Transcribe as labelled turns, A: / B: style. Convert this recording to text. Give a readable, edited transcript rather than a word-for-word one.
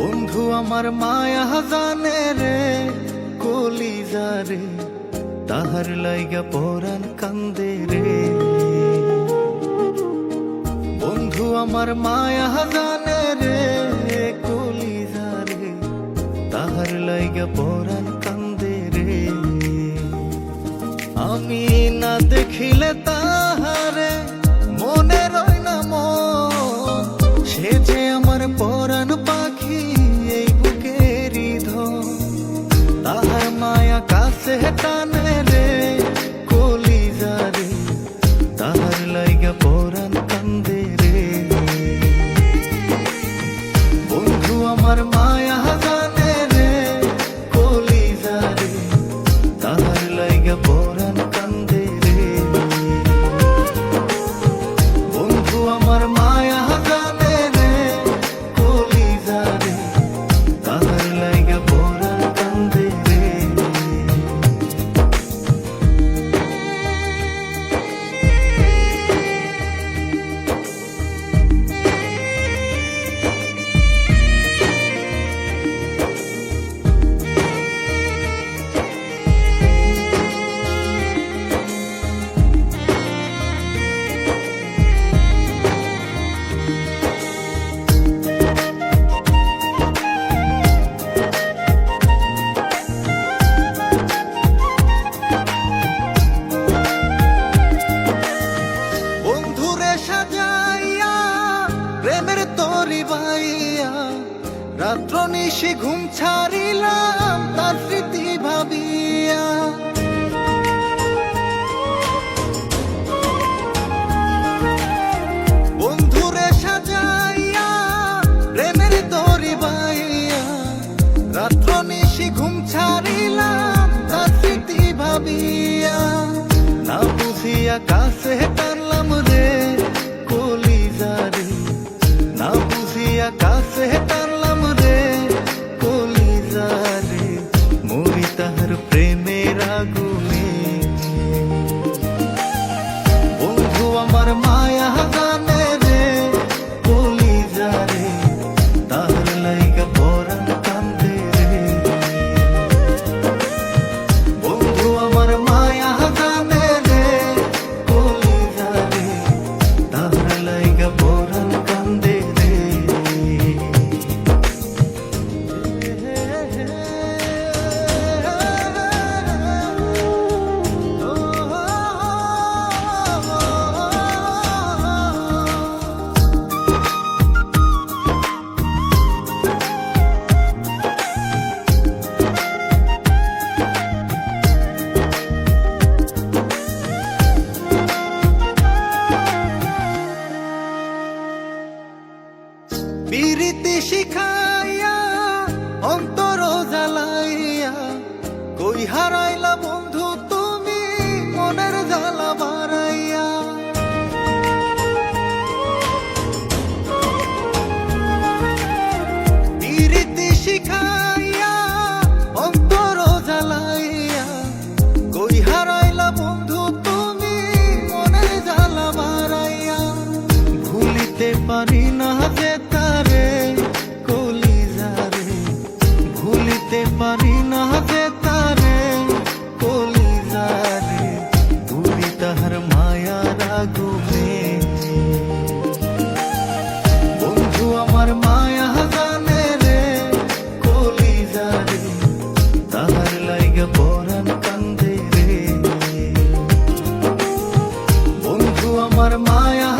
A: বন্ধু আমার মায়া জানে রে কলিজা রে, তাহার লাইগা পরাণ কান্দে রে। বন্ধু আমার মায়া জানে রে কলিজা রে, তাহার লাইগা পরাণ কান্দে রে। আমি না দেখিলে তাহারে মনে রয় না মন, সে যে আমার পরাণ পাখি এই বুকেরই ধন। তাহার মায়া কাছে টানে রে কলিজা রে, তাহার লাইগা পরাণ কান্দে রে। বন্ধু আমার মায়া জানে রে কলিজা রে, তাহার লাইগা পরাণ কান্দে রে। বন্ধু আমার মায়া জানে রে কলিজা রে, তাহার লাইগা পরাণ কান্দে রে। বন্ধুরে সাজাইয়া প্রেমের তরি বাইয়া, রাত্র নিশি ঘুম ছাড়িলাম তার স্মৃতি ভাবিয়া। বন্ধুরে সাজাইয়া প্রেমের তরি বাইয়া, রাত্র নিশি ঘুম ছাড়িলাম তার স্মৃতি ভাবিয়া। না বুঝিয়া কাছে টানলাম রে কলিজা রে, না বুঝিয়া কাছে টানলাম রে কলিজা রে। মরি তাহার প্রেমের আগুনে। বন্ধু আমার মায়া জানে রে কলিজা রে, তাহার লাইগা পরাণ কান্দে রে। বন্ধু আমার মায়া জানে রে কলিজা রে, তাহার লাইগা পরাণ কান্দে রে। পিরিতি শিখাইয়া অন্তর জ্বালাইয়া, কই হারাইলা বন্ধু তুমি মনের জ্বালা বাড়াইয়া। পিরিতি শিখাইয়া অন্তর জ্বালাইয়া, কই হারাইলা বন্ধু তুমি মনের জ্বালা বাড়াইয়া। ভুলিতে পারি না যে তারে কলিজা রে, ভুলিতে পারি না যে তারে কলিজা রে। ভুলি তাহার মায়ার আগুনে। বন্ধু আমার মায়া জানে রে কলিজা রে, তাহার লাইগা পরাণ কান্দে রে। বন্ধু আমার মায়া